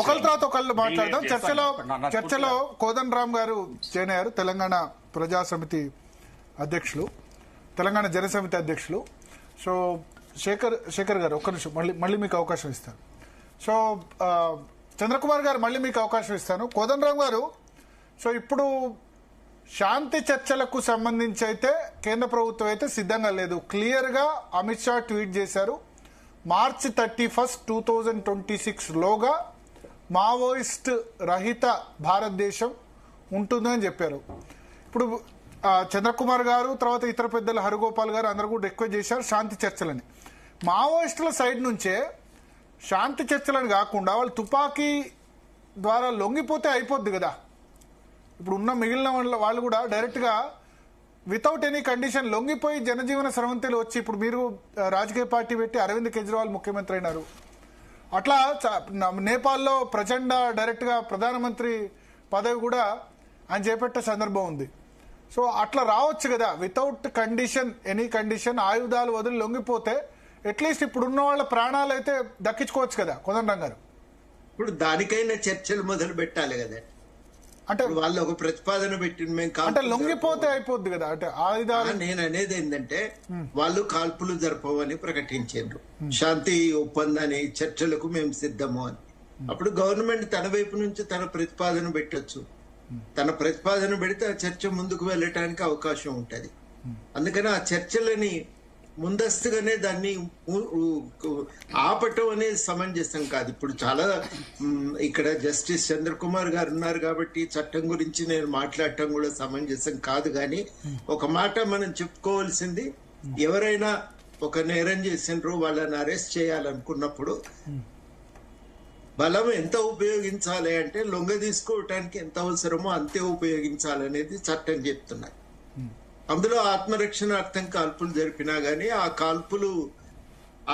ఒకళ్ళ తర్వాత ఒకళ్ళు మాట్లాడదాం. చర్చలో కోదండ రామ్ గారు జాయిన్ అయ్యారు, తెలంగాణ ప్రజా సమితి అధ్యక్షులు, తెలంగాణ జనసమితి అధ్యక్షులు. సో శేఖర్ గారు ఒక్క నిమిషం, మళ్ళీ మీకు అవకాశం ఇస్తాను. సో చంద్రకుమార్ గారు మళ్ళీ మీకు అవకాశం ఇస్తాను. కోదండ రామ్ గారు, సో ఇప్పుడు శాంతి చర్చలకు సంబంధించి అయితే కేంద్ర ప్రభుత్వం అయితే సిద్ధంగా లేదు. క్లియర్ గా అమిత్ షా ట్వీట్ చేశారు, మార్చి 31, 2026 లోగా మావోయిస్ట్ రహిత భారతదేశం ఉంటుందని చెప్పారు. ఇప్పుడు చంద్రకుమార్ గారు, తర్వాత ఇతర పెద్దలు హరిగోపాల్ గారు అందరూ కూడా రిక్వెస్ట్ చేశారు శాంతి చర్చలని. మావోయిస్టుల సైడ్ నుంచే శాంతి చర్చలని కాకుండా వాళ్ళు తుపాకీ ద్వారా లొంగిపోతే అయిపోద్ది కదా. ఇప్పుడు ఉన్న మిగిలిన వాళ్ళు కూడా డైరెక్ట్గా వితౌట్ ఎనీ కండిషన్ లొంగిపోయి జనజీవన స్రవంతిలో వచ్చి, ఇప్పుడు మీరు రాజకీయ పార్టీ పెట్టి అరవింద్ కేజ్రీవాల్ ముఖ్యమంత్రి అయినారు. అట్లా నేపాల్లో ప్రచండ డైరెక్ట్గా ప్రధానమంత్రి పదవి కూడా ఆయన చేపట్టే సందర్భం ఉంది. సో అట్లా రావచ్చు కదా, వితౌట్ కండిషన్, ఎనీ కండిషన్, ఆయుధాలు వదిలి లొంగిపోతే అట్లీస్ట్ ఇప్పుడున్న వాళ్ళ ప్రాణాలు అయితే దక్కించుకోవచ్చు కదా కోదండం గారు. ఇప్పుడు దానికైనా చర్చలు మొదలు పెట్టాలి కదా. అంటే వాళ్ళు ఒక ప్రతిపాదన పెట్టింది, మేము అంటే లొంగిపోతే అయిపోద్ది కదా. అంటే ఆయుధాలు, నేను అనేది ఏంటంటే వాళ్ళు కాల్పులు జరపవని ప్రకటించారు, శాంతి ఒప్పందాన్ని చర్చలకు మేము సిద్ధము అని. అప్పుడు గవర్నమెంట్ తన వైపు నుంచి తన ప్రతిపాదన పెట్టొచ్చు. తన ప్రతిపాదన పెడితే ఆ చర్చ ముందుకు వెళ్ళటానికి అవకాశం ఉంటది. అందుకని ఆ చర్చలని ముందస్తుగానే దాన్ని ఆపటం అనేది సమంజసం కాదు. ఇప్పుడు చాలా ఇక్కడ జస్టిస్ చంద్రకుమార్ గారు ఉన్నారు కాబట్టి చట్టం గురించి నేను మాట్లాడటం కూడా సమంజసం కాదు. కానీ ఒక మాట మనం చెప్పుకోవాల్సింది, ఎవరైనా ఒక నేరం చేసినారు, వాళ్ళని అరెస్ట్ చేయాలనుకున్నప్పుడు బలం ఎంత ఉపయోగించాలి అంటే లొంగ తీసుకోవటానికి ఎంత అవసరమో అంతే ఉపయోగించాలనేది చట్టం చెప్తున్నారు. అందులో ఆత్మరక్షణార్థం కాల్పులు జరిపినా గానీ ఆ కాల్పులు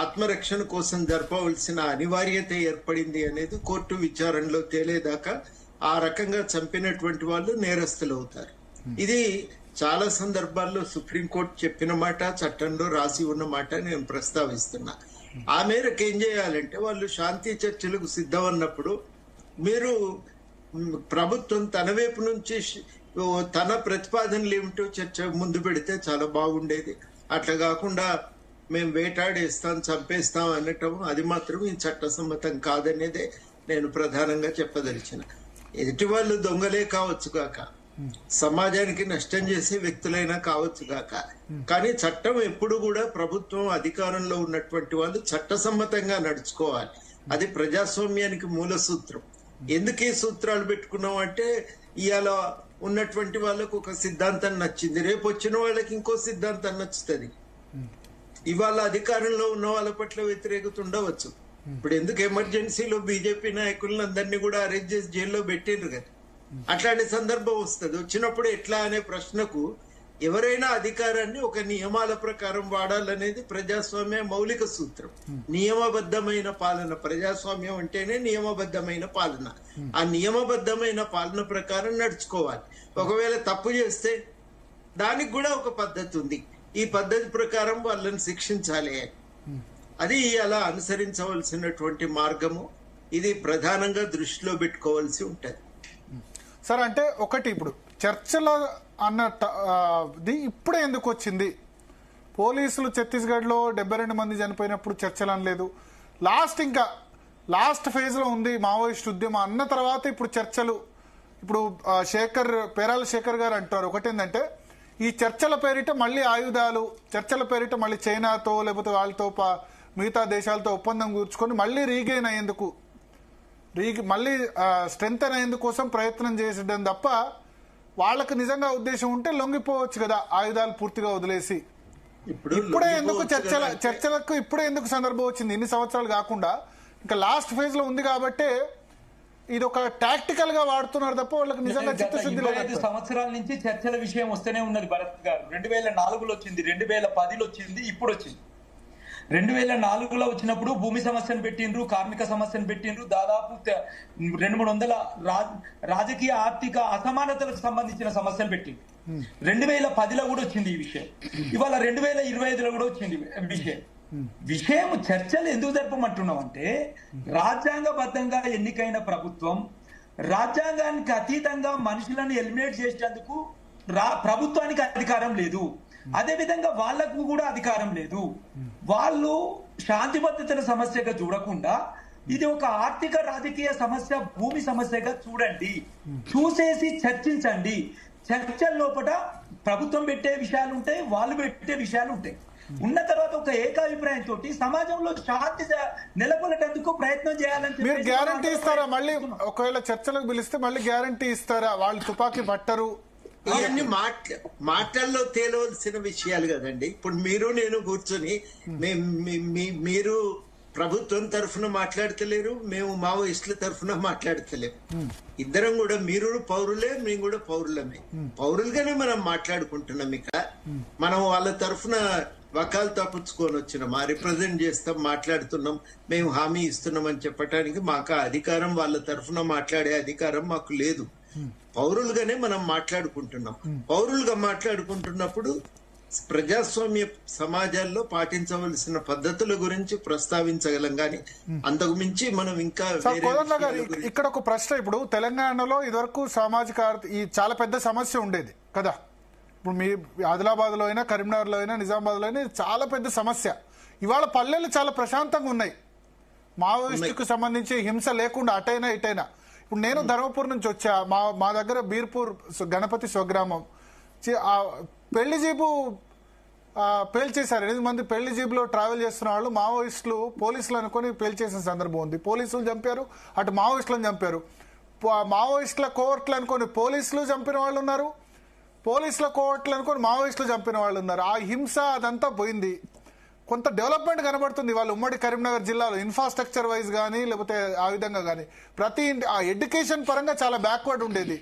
ఆత్మరక్షణ కోసం జరపవలసిన అనివార్యత ఏర్పడింది అనేది కోర్టు విచారణలో తేలేదాకా ఆ రకంగా చంపినటువంటి వాళ్ళు నేరస్తులు అవుతారు. ఇది చాలా సందర్భాల్లో సుప్రీంకోర్టు చెప్పిన మాట, చట్టంలో రాసి ఉన్న మాట నేను ప్రస్తావిస్తున్నా. ఆ మేరకు ఏం చేయాలంటే, వాళ్ళు శాంతి చర్చలకు సిద్ధం అన్నప్పుడు మీరు ప్రభుత్వం తన వైపు నుంచి తన ప్రతిపాదనలు ఏమిటో చర్చ ముందు పెడితే చాలా బాగుండేది. అట్లా కాకుండా మేము వేటాడేస్తాం, చంపేస్తాం అనటం అది మాత్రం ఈ చట్టసమ్మతం కాదనేదే నేను ప్రధానంగా చెప్పదలిచిన. ఎదుటి వాళ్ళు దొంగలే కావచ్చు కాక, సమాజానికి నష్టం చేసే వ్యక్తులైనా కావచ్చు కాక, కానీ చట్టం ఎప్పుడు కూడా ప్రభుత్వం అధికారంలో ఉన్నటువంటి వాళ్ళు చట్టసమ్మతంగా నడుచుకోవాలి. అది ప్రజాస్వామ్యానికి మూల సూత్రం. ఎందుకు ఈ సూత్రాలు పెట్టుకున్నాం అంటే, ఇవాళ ఉన్నటువంటి వాళ్ళకు ఒక సిద్ధాంతం నచ్చింది, రేపు వచ్చిన వాళ్ళకి ఇంకో సిద్ధాంతం నచ్చుతుంది. ఇవాళ అధికారంలో ఉన్న వాళ్ళ పట్ల వ్యతిరేకత ఉండవచ్చు. ఇప్పుడు ఎందుకు ఎమర్జెన్సీలో బీజేపీ నాయకులను అందరినీ కూడా అరెస్ట్ చేసి జైల్లో పెట్టిండ్రు కదా. అట్లాంటి సందర్భం వస్తుంది. వచ్చినప్పుడు ఎట్లా అనే ప్రశ్నకు ఎవరైనా అధికారాన్ని ఒక నియమాల ప్రకారం వాడాలనేది ప్రజాస్వామ్య మౌలిక సూత్రం. నియమబద్ధమైన పాలన, ప్రజాస్వామ్యం అంటేనే నియమబద్ధమైన పాలన. ఆ నియమబద్ధమైన పాలన ప్రకారం నడుచుకోవాలి. ఒకవేళ తప్పు చేస్తే దానికి కూడా ఒక పద్ధతి ఉంది. ఈ పద్ధతి ప్రకారం వాళ్ళని శిక్షించాలి. అది అలా అనుసరించవలసినటువంటి మార్గము. ఇది ప్రధానంగా దృష్టిలో పెట్టుకోవాల్సి ఉంటది. సార్, అంటే ఒకటి, ఇప్పుడు చర్చల అన్నది ఇప్పుడే ఎందుకు వచ్చింది? పోలీసులు ఛత్తీస్గఢ్లో 72 మంది చనిపోయినప్పుడు చర్చలు అనలేదు. లాస్ట్ ఫేజ్ లో ఉంది మావోయిస్ట్ ఉద్యమం అన్న తర్వాత ఇప్పుడు చర్చలు. ఇప్పుడు పేరాల శేఖర్ గారు అంటారు ఒకటేంటంటే, ఈ చర్చల పేరిట మళ్ళీ ఆయుధాలు, చర్చల పేరిట మళ్ళీ చైనాతో లేకపోతే వాళ్ళతో మిగతా దేశాలతో ఒప్పందం కూర్చుకొని మళ్ళీ రీగెయిన్ అయ్యేందుకు, మళ్ళీ స్ట్రెంగ్త్ అయ్యేందుకోసం ప్రయత్నం చేసేయడం తప్ప, వాళ్ళకి నిజంగా ఉద్దేశం ఉంటే లొంగిపోవచ్చు కదా ఆయుధాలు పూర్తిగా వదిలేసి. ఇప్పుడే ఎందుకు చర్చలకు ఇప్పుడే ఎందుకు సందర్భం వచ్చింది? ఇన్ని సంవత్సరాలు కాకుండా ఇంకా లాస్ట్ ఫేజ్ లో ఉంది కాబట్టి ఇది ఒక టాక్టికల్ గా వాడుతున్నారు తప్ప వాళ్ళకి నిజంగా చిత్తశుద్ధి లేదు. 25 సంవత్సరాల నుంచి చర్చల విషయం వస్తూనే ఉన్నది భరత్ గారు. 2004లో వచ్చింది, 2010లో వచ్చింది, ఇప్పుడు వచ్చింది. 2004లో వచ్చినప్పుడు భూమి సమస్యను పెట్టిండ్రు, కార్మిక సమస్యను పెట్టిండ్రు, దాదాపు 200-300 రాజకీయ ఆర్థిక అసమానతలకు సంబంధించిన సమస్యలు పెట్టిండ్రు. 2010లో కూడా వచ్చింది ఈ విషయం. ఇవాళ 2025లో కూడా వచ్చింది విషయం. విషయం చర్చలు ఎందుకు జరపమంటున్నాం అంటే రాజ్యాంగబద్ధంగా ఎన్నికైన ప్రభుత్వం రాజ్యాంగానికి అతీతంగా మనుషులను ఎలిమినేట్ చేసేందుకు ప్రభుత్వానికి అధికారం లేదు. అదే విధంగా వాళ్లకు కూడా అధికారం లేదు. వాళ్ళు శాంతి భద్రతల సమస్యగా చూడకుండా ఇది ఒక ఆర్థిక రాజకీయ సమస్య, భూమి సమస్యగా చూడండి, చూసేసి చర్చించండి. చర్చల లోపల ప్రభుత్వం పెట్టే విషయాలు ఉంటాయి, వాళ్ళు పెట్టే విషయాలు ఉంటాయి. ఉన్న తర్వాత ఒక ఏకాభిప్రాయంతో సమాజంలో శాంతి నెలకొనేందుకు ప్రయత్నం చేయాలని మీరు గ్యారంటీ ఇస్తారా? మళ్ళీ ఒకవేళ చర్చలకు పిలిస్తే మళ్ళీ గ్యారంటీ ఇస్తారా? వాళ్ళు తుపాకీ పట్టరు? ఇవన్నీ మాటల్లో తేలవలసిన విషయాలు కదండి. ఇప్పుడు మీరు నేను కూర్చొని మీరు ప్రభుత్వం తరఫున మాట్లాడతలేరు, మేము మావోయిస్టుల తరఫున మాట్లాడతలేము. ఇద్దరం కూడా మీరు పౌరులే, మేము కూడా పౌరులమే. పౌరులుగానే మనం మాట్లాడుకుంటున్నాం. ఇక మనం వాళ్ళ తరఫున వకాలు తప్పించుకొని వచ్చినాం, రిప్రజెంట్ చేస్తాం, మాట్లాడుతున్నాం, మేము హామీ ఇస్తున్నాం అని చెప్పడానికి మాకు అధికారం, వాళ్ళ తరఫున మాట్లాడే అధికారం మాకు లేదు. పౌరులుగానే మనం మాట్లాడుకుంటున్నాం. పౌరులుగా మాట్లాడుకుంటున్నప్పుడు ప్రజాస్వామ్య సమాజాల్లో పాటించవలసిన పద్ధతుల గురించి ప్రస్తావించగలం, గాని అంతకు మించి మనం ఇంకా ఇక్కడ ఒక ప్రశ్న. ఇప్పుడు తెలంగాణలో ఇదివరకు సామాజిక ఈ చాలా పెద్ద సమస్య ఉండేది కదా. ఇప్పుడు మీ ఆదిలాబాద్ లో అయినా, కరీంనగర్ లో అయినా, నిజామాబాద్ లో అయినా చాలా పెద్ద సమస్య. ఇవాళ పల్లెలు చాలా ప్రశాంతంగా ఉన్నాయి, మావోయిస్టుకు సంబంధించి హింస లేకుండా అటైనా ఇటైనా. ఇప్పుడు నేను ధర్మపూర్ నుంచి వచ్చా, మా దగ్గర బీర్పూర్ గణపతి స్వగ్రామం, పెళ్లి జీబు పేల్చేశారు. 8 మంది పెళ్లి జీబులో ట్రావెల్ చేస్తున్న వాళ్ళు మావోయిస్టులు పోలీసులు అనుకుని పేల్చేసిన సందర్భం ఉంది. పోలీసులు చంపారు, అటు మావోయిస్టులను చంపారు. మావోయిస్టుల కోవర్ట్లు అనుకుని పోలీసులు చంపిన వాళ్ళు ఉన్నారు, పోలీసుల కోవర్ట్లు అనుకుని మావోయిస్టులు చంపిన వాళ్ళు ఉన్నారు. ఆ హింస అదంతా పోయింది. కొంత డెవలప్మెంట్ కనబడుతుంది వాళ్ళ ఉమ్మడి కరీంనగర్ జిల్లాలో, ఇన్ఫ్రాస్ట్రక్చర్ వైజ్ కానీ లేకపోతే ఆ విధంగా కానీ. ప్రతి ఆ ఎడ్యుకేషన్ పరంగా చాలా బ్యాక్వర్డ్ ఉండేది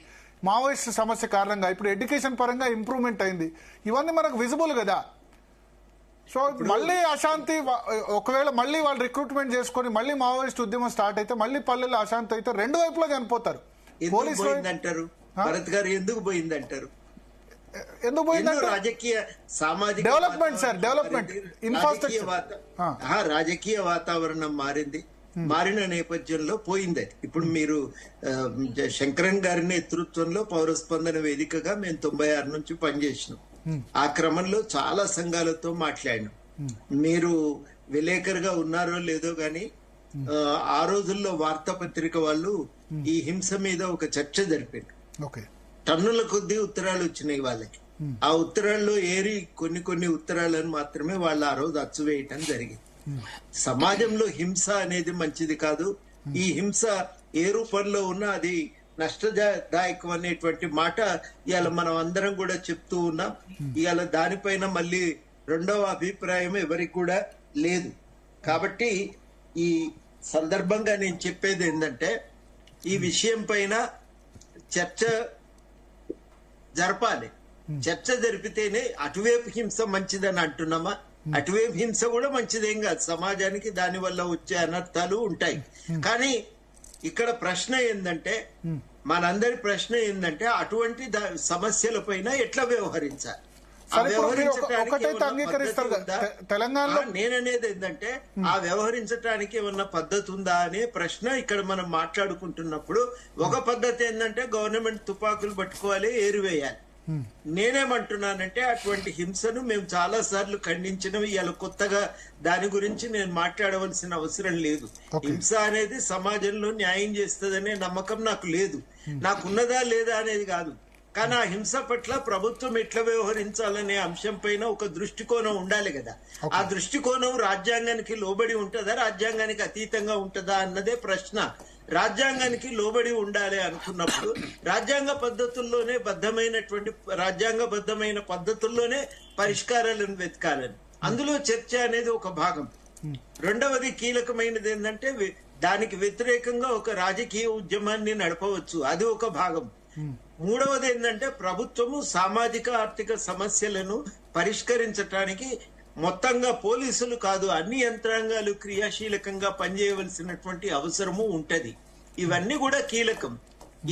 మావోయిస్ట్ సమస్య కారణంగా. ఇప్పుడు ఎడ్యుకేషన్ పరంగా ఇంప్రూవ్మెంట్ అయింది. ఇవన్నీ మనకు విజిబుల్ కదా. సో మళ్ళీ అశాంతి, ఒకవేళ మళ్ళీ వాళ్ళు రిక్రూట్మెంట్ చేసుకుని మళ్ళీ మావోయిస్ట్ ఉద్యమం స్టార్ట్ అయితే మళ్ళీ పల్లెల్లో అశాంతి అయితే రెండు వైపులా చనిపోతారు. పోలీసులు అంటారు, భరత్ గారు ఎందుకు పోయిందంటారు? ఎందుకు పోయిందంటే రాజకీయ సామాజిక డెవలప్మెంట్ సార్, డెవలప్మెంట్ రాజకీయ వాతావరణం మారింది. మారిన నేపథ్యంలో పోయింది. ఇప్పుడు మీరు శంకరన్ గారి నేతృత్వంలో పౌరస్పందన వేదికగా మేము 96 నుంచి పనిచేసినాం. ఆ క్రమంలో చాలా సంఘాలతో మాట్లాడినాం. మీరు విలేకరుగా ఉన్నారో లేదో గాని ఆ రోజుల్లో వార్తాపత్రిక వాళ్ళు ఈ హింస మీద ఒక చర్చ జరిపారు. టన్నుల కొద్దీ ఉత్తరాలు వచ్చినాయి వాళ్ళకి. ఆ ఉత్తరాల్లో ఏరి కొన్ని ఉత్తరాలను మాత్రమే వాళ్ళు ఆ రోజు అచ్చువేయటం జరిగింది. సమాజంలో హింస అనేది మంచిది కాదు. ఈ హింస ఏ రూపంలో ఉన్నా అది నష్టదాయకం అనేటువంటి మాట ఇవాళ మనం అందరం కూడా చెప్తూ ఉన్నాం. ఇవాళ దానిపైన మళ్ళీ రెండవ అభిప్రాయం ఎవరికి కూడా లేదు. కాబట్టి ఈ సందర్భంగా నేను చెప్పేది ఏంటంటే ఈ విషయం పైన చర్చ జరపాలి. చర్చ జరిపితేనే అటువైపు హింస మంచిదని అంటున్నామా? అటువైపు హింస కూడా మంచిదేం కాదు, సమాజానికి దాని వల్ల వచ్చే అనర్థాలు ఉంటాయి. కానీ ఇక్కడ ప్రశ్న ఏంటంటే, మనందరి ప్రశ్న ఏంటంటే అటువంటి సమస్యల పైన ఎట్లా వ్యవహరించాలి? తెలంగాణలో నేననేది ఏంటంటే ఆ వ్యవహరించడానికి ఏమన్నా పద్ధతి ఉందా అనే ప్రశ్న ఇక్కడ మనం మాట్లాడుకుంటున్నప్పుడు ఒక పద్ధతి ఏంటంటే గవర్నమెంట్ తుపాకులు పట్టుకోవాలి, ఏరివేయాలి. నేనేమంటున్నానంటే అటువంటి హింసను మేము చాలా సార్లు ఖండించినవి. ఇవాళ కొత్తగా దాని గురించి నేను మాట్లాడవలసిన అవసరం లేదు. హింస అనేది సమాజంలో న్యాయం చేస్తుందనే నమ్మకం నాకు లేదు. నాకున్నదా లేదా అనేది కాదు, కానీ ఆ హింస పట్ల ప్రభుత్వం ఎట్లా వ్యవహరించాలనే అంశం పైన ఒక దృష్టికోణం ఉండాలి కదా. ఆ దృష్టికోణం రాజ్యాంగానికి లోబడి ఉంటుందా, రాజ్యాంగానికి అతీతంగా ఉంటుందా అన్నదే ప్రశ్న. రాజ్యాంగానికి లోబడి ఉండాలి అనుకున్నప్పుడు రాజ్యాంగ పద్ధతుల్లోనే రాజ్యాంగబద్ధమైన పద్ధతుల్లోనే పరిష్కారాలను వెతకాలని, అందులో చర్చ అనేది ఒక భాగం. రెండవది కీలకమైనది ఏంటంటే దానికి వ్యతిరేకంగా ఒక రాజకీయ ఉద్యమాన్ని నడపవచ్చు, అది ఒక భాగం. మూడవది ఏంటంటే ప్రభుత్వము సామాజిక ఆర్థిక సమస్యలను పరిష్కరించడానికి మొత్తంగా పోలీసులు కాదు అన్ని యంత్రాంగాలు క్రియాశీలకంగా పనిచేయవలసినటువంటి అవసరము ఉంటది. ఇవన్నీ కూడా కీలకం.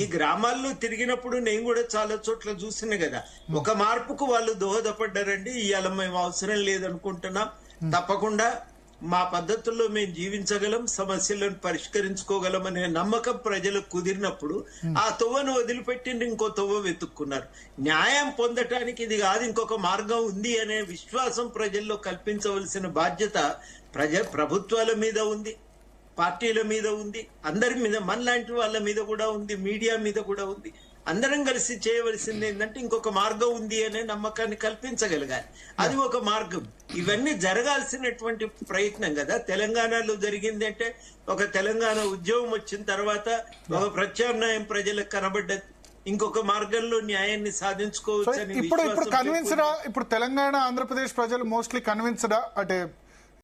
ఈ గ్రామాల్లో తిరిగినప్పుడు నేను కూడా చాలా చోట్ల చూసిన కదా, ఒక మార్పుకు వాళ్ళు దోహదపడ్డారండి. ఇవాళ మేము అవసరం లేదనుకుంటున్నాం, తప్పకుండా మా పద్ధతుల్లో మేము జీవించగలం, సమస్యలను పరిష్కరించుకోగలం అనే నమ్మకం ప్రజలకు కుదిరినప్పుడు ఆ తొవ్వను వదిలిపెట్టి ఇంకో తొవ్వ వెతుక్కున్నారు. న్యాయం పొందటానికి ఇది కాదు, ఇంకొక మార్గం ఉంది అనే విశ్వాసం ప్రజల్లో కల్పించవలసిన బాధ్యత ప్రభుత్వాల మీద ఉంది, పార్టీల మీద ఉంది, అందరి మీద, మనలాంటి వాళ్ళ మీద కూడా ఉంది, మీడియా మీద కూడా ఉంది. అందరం కలిసి చేయవలసింది ఏంటంటే ఇంకొక మార్గం ఉంది అనే నమ్మకాన్ని కల్పించగలగాలి. అది ఒక మార్గం. ఇవన్నీ జరగాల్సినటువంటి ప్రయత్నం కదా. తెలంగాణలో జరిగింది అంటే ఒక తెలంగాణ ఉద్యమం వచ్చిన తర్వాత ఒక ప్రత్యామ్నాయం ప్రజలకు కనబడ్డది, ఇంకొక మార్గంలో న్యాయాన్ని సాధించుకోవచ్చు. ఇప్పుడు కన్విన్స్డా, ఇప్పుడు తెలంగాణ ఆంధ్రప్రదేశ్ ప్రజలు మోస్ట్లీ కన్విన్స్డా అంటే